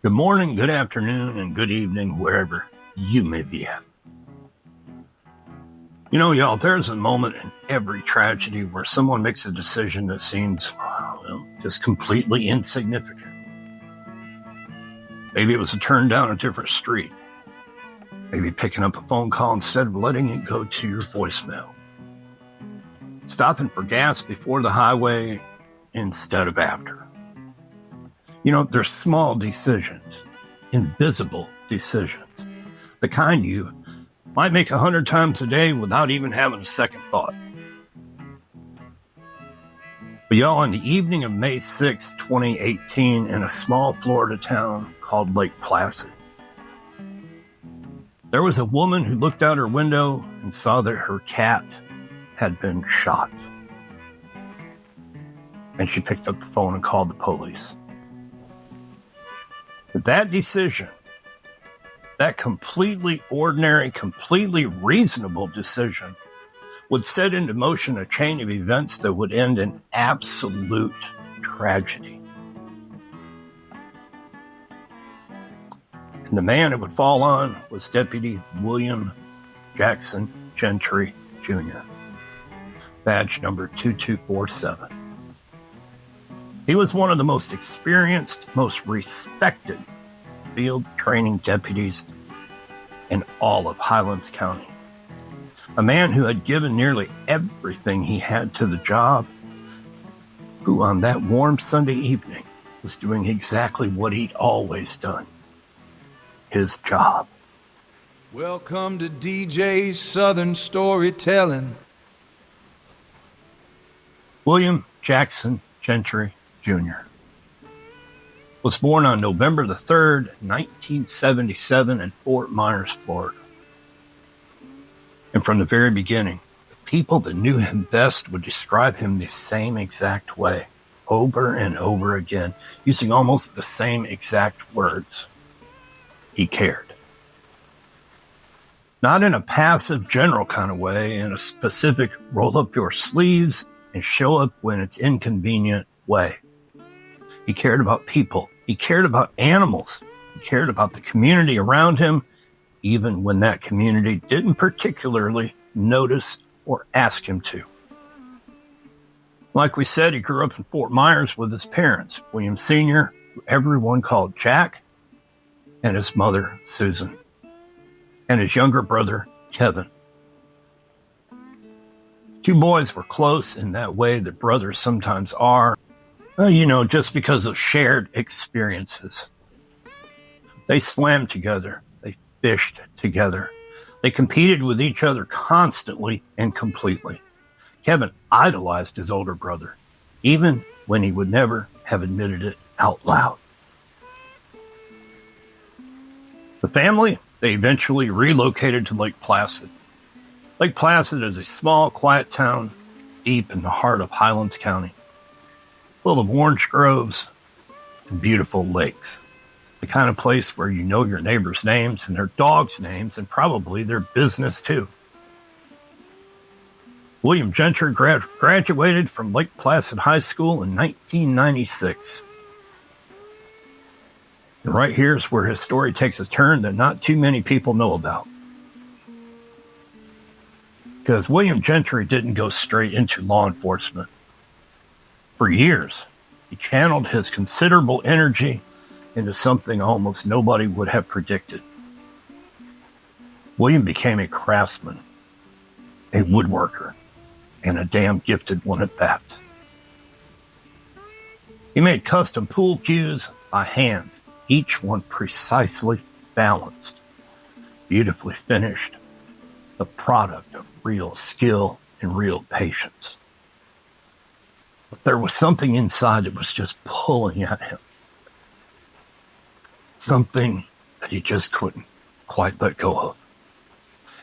Good morning, good afternoon, and good evening, wherever you may be at. Good evening, wherever you may be at. You know, y'all, there's a moment in every tragedy where someone makes a decision that seems, just completely insignificant. Maybe it was a turn down a different street. Maybe picking up a phone call instead of letting it go to your voicemail. Stopping for gas before the highway instead of after. You know, they're small decisions, invisible decisions, the kind you might make 100 times a day without even having a second thought. But y'all, on the evening of May 6, 2018, in a small Florida town called Lake Placid, there was a woman who looked out her window and saw that her cat had been shot. And she picked up the phone and called the police. But that decision, that completely ordinary, completely reasonable decision, would set into motion a chain of events that would end in absolute tragedy. And the man it would fall on was Deputy William Jackson Gentry, Jr., badge number 2247. He was one of the most experienced, most respected field training deputies in all of Highlands County. A man who had given nearly everything he had to the job, who on that warm Sunday evening was doing exactly what he'd always done, his job. Welcome to DJ's Southern Storytelling. William Jackson Gentry, Jr. was born on November the 3rd, 1977 in Fort Myers, Florida. And from the very beginning, the people that knew him best would describe him the same exact way, over and over again, using almost the same exact words. He cared. Not in a passive, general kind of way, in a specific roll up your sleeves and show up when it's inconvenient way. He cared about people. He cared about animals. He cared about the community around him, even when that community didn't particularly notice or ask him to. Like we said, he grew up in Fort Myers with his parents, William Sr., who everyone called Jack, and his mother, Susan, and his younger brother, Kevin. Two boys were close in that way that brothers sometimes are. Just because of shared experiences. They swam together. They fished together. They competed with each other constantly and completely. Kevin idolized his older brother, even when he would never have admitted it out loud. The family, they eventually relocated to Lake Placid. Lake Placid is a small, quiet town deep in the heart of Highlands County, full of orange groves and beautiful lakes. The kind of place where you know your neighbors' names and their dogs' names and probably their business too. William Gentry graduated from Lake Placid High School in 1996. And right here is where his story takes a turn that not too many people know about. Because William Gentry didn't go straight into law enforcement. For years, he channeled his considerable energy into something almost nobody would have predicted. William became a craftsman, a woodworker, and a damn gifted one at that. He made custom pool cues by hand, each one precisely balanced, beautifully finished, the product of real skill and real patience. But there was something inside that was just pulling at him. Something that he just couldn't quite let go of.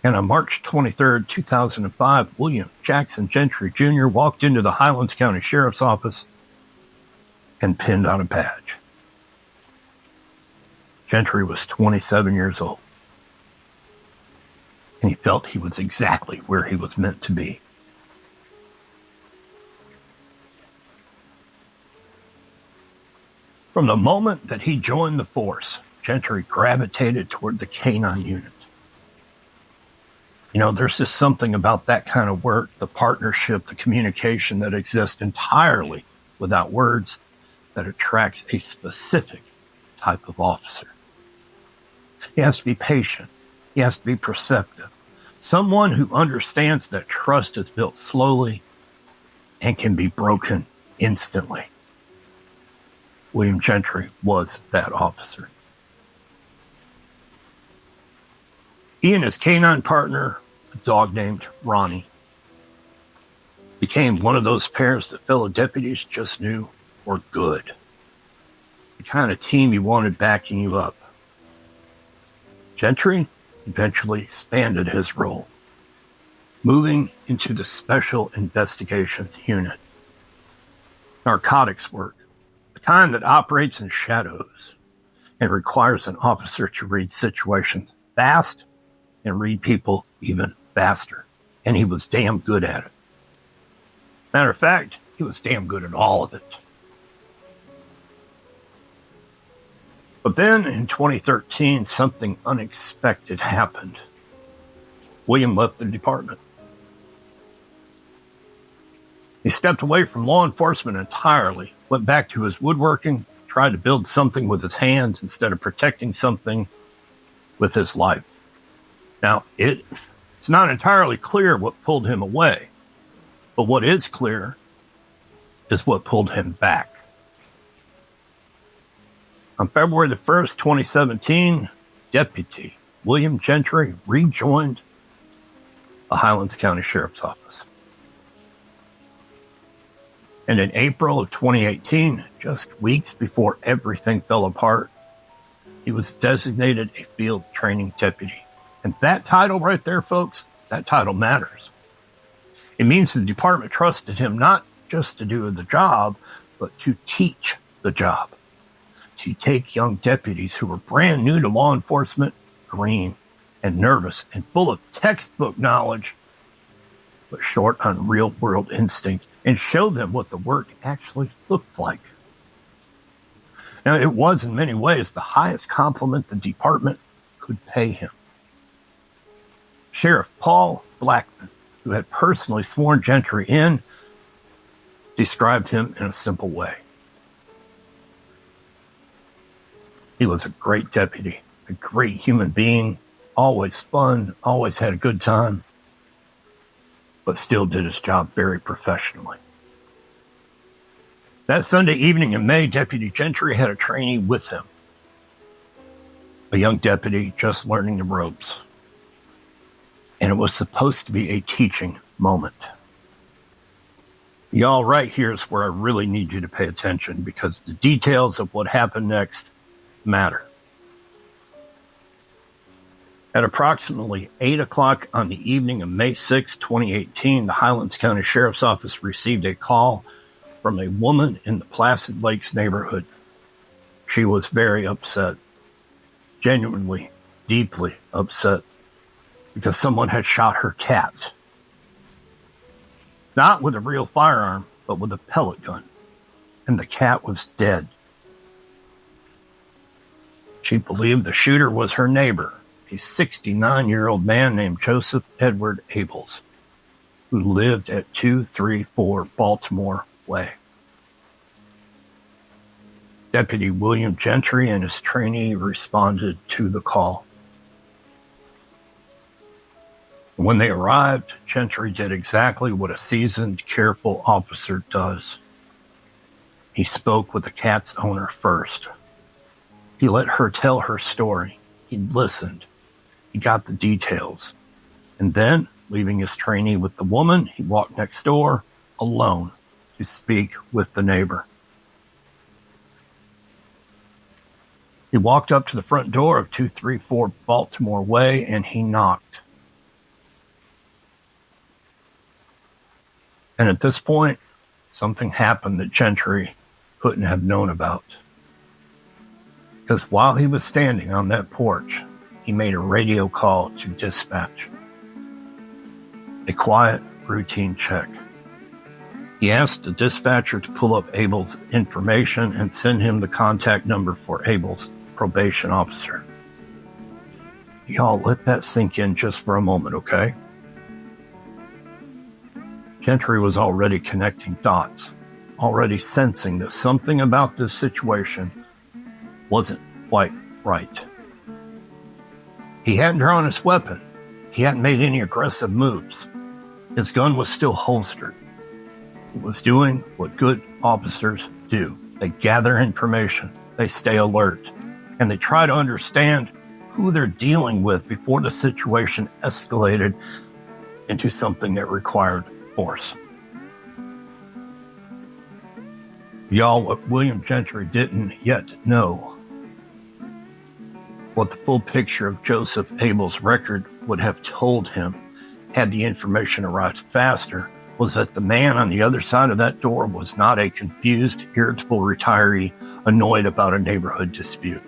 And on March 23rd, 2005, William Jackson Gentry Jr. walked into the Highlands County Sheriff's Office and pinned on a badge. Gentry was 27 years old. And he felt he was exactly where he was meant to be. From the moment that he joined the force, Gentry gravitated toward the K-9 unit. There's just something about that kind of work, the partnership, the communication that exists entirely without words, that attracts a specific type of officer. He has to be patient. He has to be perceptive. Someone who understands that trust is built slowly and can be broken instantly. William Gentry was that officer. He and his K-9 partner, a dog named Ronnie, became one of those pairs that fellow deputies just knew were good. The kind of team you wanted backing you up. Gentry eventually expanded his role, moving into the Special Investigations Unit. Narcotics work, the kind that operates in shadows and requires an officer to read situations fast and read people even faster. And he was damn good at it. Matter of fact, he was damn good at all of it. But then in 2013, something unexpected happened. William left the department. He stepped away from law enforcement entirely, went back to his woodworking, tried to build something with his hands instead of protecting something with his life. Now, it's not entirely clear what pulled him away, but what is clear is what pulled him back. On February the 1st, 2017, Deputy William Gentry rejoined the Highlands County Sheriff's Office. And in April of 2018, just weeks before everything fell apart, he was designated a field training deputy. And that title right there, folks, that title matters. It means the department trusted him not just to do the job, but to teach the job. To take young deputies who were brand new to law enforcement, green and nervous and full of textbook knowledge, but short on real-world instinct, and show them what the work actually looked like. Now, it was in many ways the highest compliment the department could pay him. Sheriff Paul Blackman, who had personally sworn Gentry in, described him in a simple way. He was a great deputy, a great human being, always fun, always had a good time, but still did his job very professionally. That Sunday evening in May, Deputy Gentry had a trainee with him, a young deputy just learning the ropes. And it was supposed to be a teaching moment. Y'all, right here is where I really need you to pay attention, because the details of what happened next matter. At approximately 8 o'clock on the evening of May 6, 2018, the Highlands County Sheriff's Office received a call from a woman in the Placid Lakes neighborhood. She was very upset, genuinely, deeply upset, because someone had shot her cat. Not with a real firearm, but with a pellet gun. And the cat was dead. She believed the shooter was her neighbor, a 69-year-old man named Joseph Edward Abels, who lived at 234 Baltimore Way. Deputy William Gentry and his trainee responded to the call. When they arrived, Gentry did exactly what a seasoned, careful officer does. He spoke with the cat's owner first. He let her tell her story. He listened. He got the details. And then, leaving his trainee with the woman, he walked next door, alone, to speak with the neighbor. He walked up to the front door of 234 Baltimore Way, and he knocked. And at this point, something happened that Gentry couldn't have known about. Because while he was standing on that porch, he made a radio call to dispatch. A quiet, routine check. He asked the dispatcher to pull up Abel's information and send him the contact number for Abel's probation officer. Y'all, let that sink in just for a moment, okay? Gentry was already connecting dots, already sensing that something about this situation wasn't quite right. He hadn't drawn his weapon. He hadn't made any aggressive moves. His gun was still holstered. He was doing what good officers do. They gather information, they stay alert, and they try to understand who they're dealing with before the situation escalated into something that required force. Y'all, what William Gentry didn't yet know, what the full picture of Joseph Abel's record would have told him had the information arrived faster, was that the man on the other side of that door was not a confused, irritable retiree annoyed about a neighborhood dispute.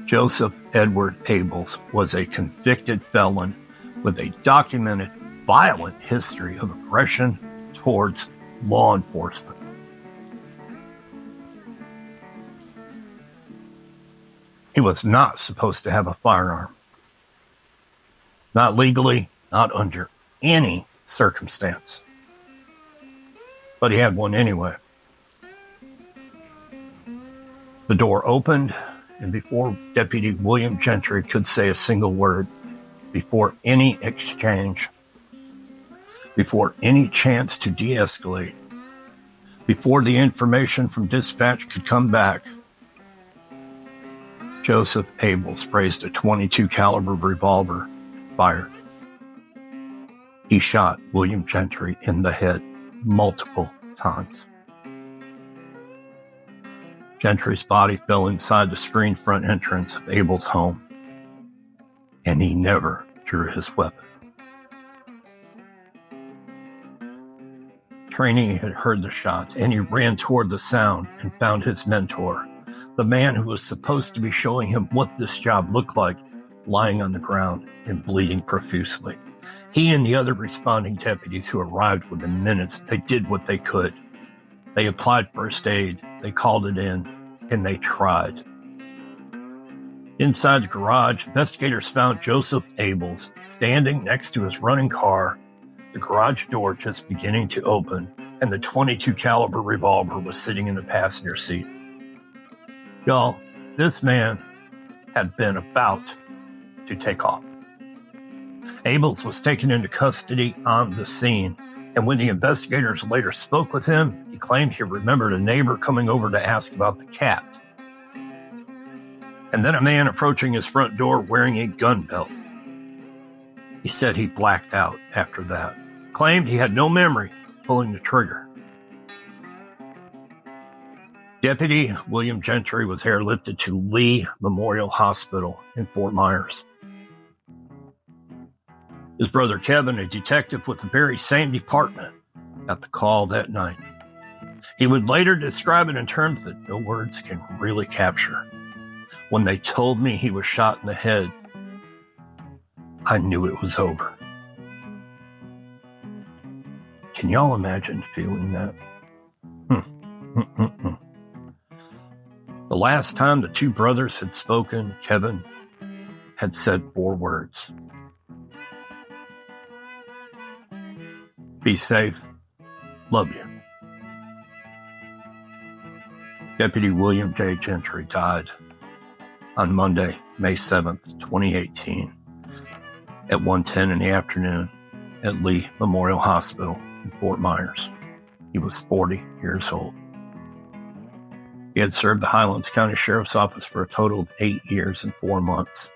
Joseph Edward Abels was a convicted felon with a documented, violent history of aggression towards law enforcement. He was not supposed to have a firearm. Not legally, not under any circumstance. But he had one anyway. The door opened, and before Deputy William Gentry could say a single word, before any exchange, before any chance to de-escalate, before the information from dispatch could come back, Joseph Abels raised a .22 caliber revolver, fired. He shot William Gentry in the head multiple times. Gentry's body fell inside the screened front entrance of Abel's home, and he never drew his weapon. Trainee had heard the shots, and he ran toward the sound and found his mentor, the man who was supposed to be showing him what this job looked like, lying on the ground and bleeding profusely. He and the other responding deputies who arrived within minutes, they did what they could. They applied first aid, they called it in, and they tried. Inside the garage, investigators found Joseph Abels standing next to his running car, the garage door just beginning to open, and the .22 caliber revolver was sitting in the passenger seat. Y'all, this man had been about to take off. Abels was taken into custody on the scene, and when the investigators later spoke with him, he claimed he remembered a neighbor coming over to ask about the cat. And then a man approaching his front door wearing a gun belt. He said he blacked out after that, claimed he had no memory pulling the trigger. Deputy William Gentry was airlifted to Lee Memorial Hospital in Fort Myers. His brother Kevin, a detective with the very same department, got the call that night. He would later describe it in terms that no words can really capture. When they told me he was shot in the head, I knew it was over. Can y'all imagine feeling that? The last time the two brothers had spoken, Kevin had said 4 words. Be safe. Love you. Deputy William J. Gentry died on Monday, May 7th, 2018, at 1:10 in the afternoon at Lee Memorial Hospital in Fort Myers. He was 40 years old. He had served the Highlands County Sheriff's Office for a total of 8 years and 4 months.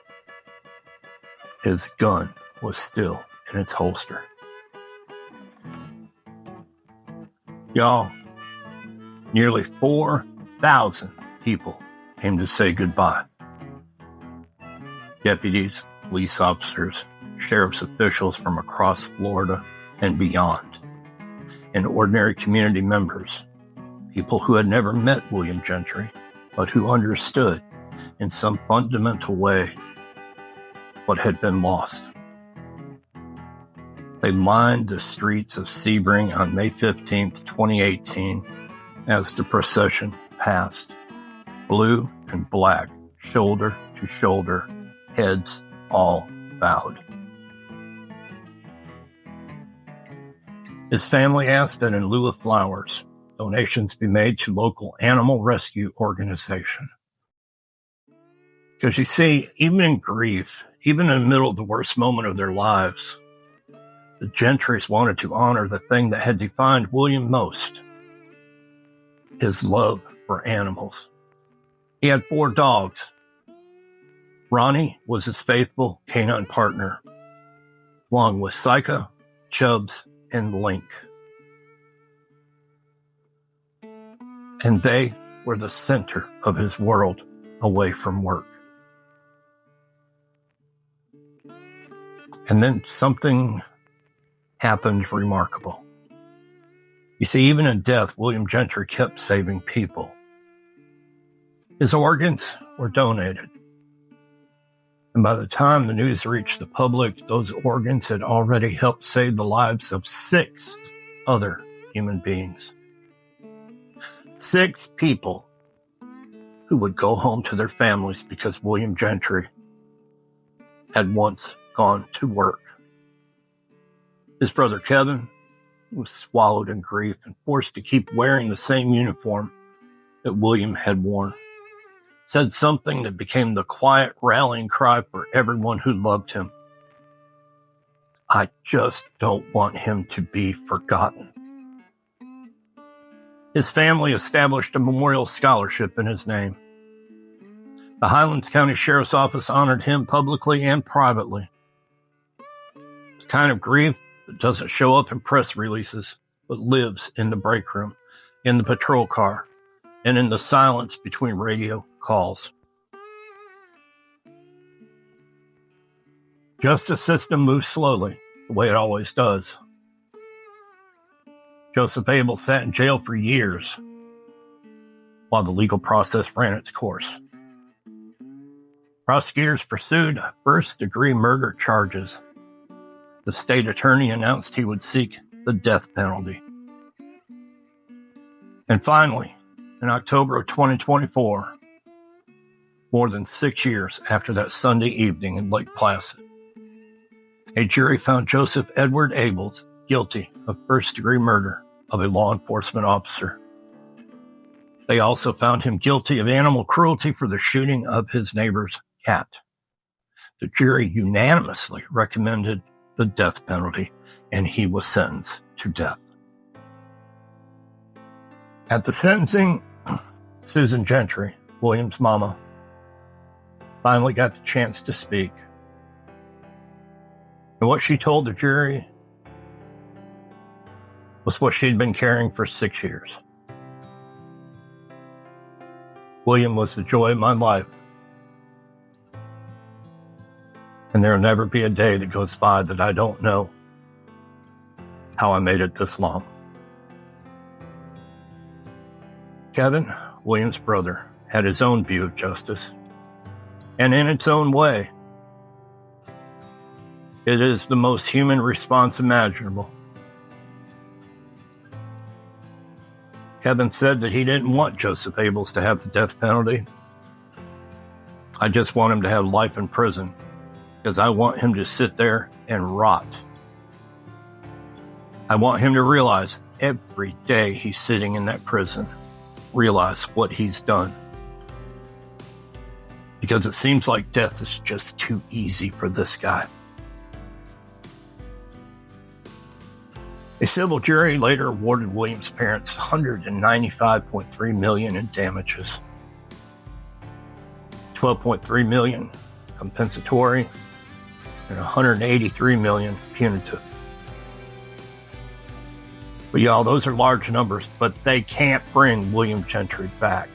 His gun was still in its holster. Y'all, nearly 4,000 people came to say goodbye. Deputies, police officers, sheriff's officials from across Florida and beyond, and ordinary community members, people who had never met William Gentry, but who understood in some fundamental way what had been lost. They lined the streets of Sebring on May 15, 2018, as the procession passed. Blue and black, shoulder to shoulder, heads all bowed. His family asked that in lieu of flowers, donations be made to local animal rescue organization. Because you see, even in grief, even in the middle of the worst moment of their lives, the Gentrys wanted to honor the thing that had defined William most, his love for animals. He had 4 dogs. Ronnie was his faithful canine partner, along with Sika, Chubbs, and Link. And they were the center of his world away from work. And then something happened remarkable. You see, even in death, William Gentry kept saving people. His organs were donated. And by the time the news reached the public, those organs had already helped save the lives of 6 other human beings. 6 people who would go home to their families because William Gentry had once gone to work. His brother Kevin was swallowed in grief and forced to keep wearing the same uniform that William had worn. Said something that became the quiet rallying cry for everyone who loved him. I just don't want him to be forgotten. His family established a memorial scholarship in his name. The Highlands County Sheriff's Office honored him publicly and privately. The kind of grief that doesn't show up in press releases, but lives in the break room, in the patrol car, and in the silence between radio calls. Justice system moves slowly, the way it always does. Joseph Abel sat in jail for years while the legal process ran its course. Prosecutors pursued first-degree murder charges. The state attorney announced he would seek the death penalty. And finally, in October of 2024, more than 6 years after that Sunday evening in Lake Placid, a jury found Joseph Edward Abels guilty of first-degree murder of a law enforcement officer. They also found him guilty of animal cruelty for the shooting of his neighbor's cat. The jury unanimously recommended the death penalty, and he was sentenced to death. At the sentencing, Susan Gentry, William's mama, finally got the chance to speak. And what she told the jury was what she'd been carrying for 6 years. William was the joy of my life. And there will never be a day that goes by that I don't know how I made it this long. Kevin, William's brother, had his own view of justice. And in its own way, it is the most human response imaginable. Kevin said that he didn't want Joseph Abels to have the death penalty. I just want him to have life in prison because I want him to sit there and rot. I want him to realize every day he's sitting in that prison, realize what he's done. Because it seems like death is just too easy for this guy. A civil jury later awarded William's parents $195.3 million in damages, $12.3 million compensatory, and $183 million punitive. But y'all, those are large numbers, but they can't bring William Gentry back.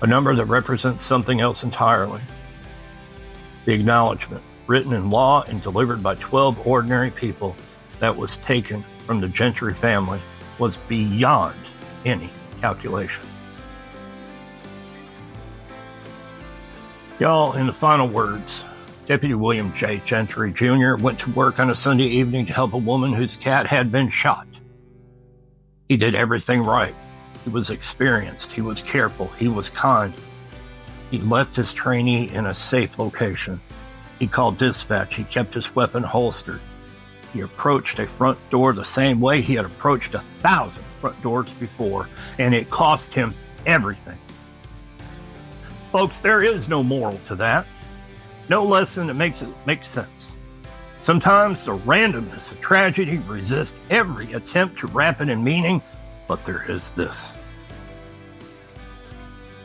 A number that represents something else entirely. The acknowledgement, written in law and delivered by 12 ordinary people, that was taken from the Gentry family was beyond any calculation. Y'all, in the final words, Deputy William J. Gentry Jr. went to work on a Sunday evening to help a woman whose cat had been shot. He did everything right. He was experienced. He was careful. He was kind. He left his trainee in a safe location. He called dispatch. He kept his weapon holstered. He approached a front door the same way he had approached 1,000 front doors before, and it cost him everything. Folks, there is no moral to that. No lesson that makes it make sense. Sometimes the randomness of tragedy resists every attempt to wrap it in meaning, but there is this.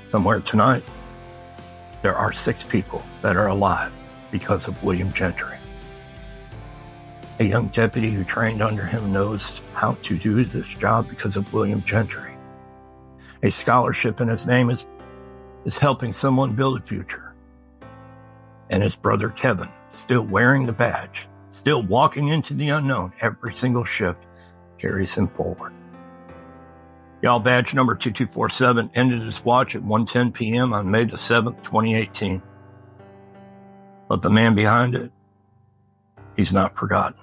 Somewhere tonight, there are 6 people that are alive because of William Gentry. A young deputy who trained under him knows how to do this job because of William Gentry. A scholarship in his name is helping someone build a future. And his brother Kevin, still wearing the badge, still walking into the unknown every single shift, carries him forward. Y'all, badge number 2247 ended his watch at 1:10 p.m. on May the 7th, 2018. But the man behind it, he's not forgotten.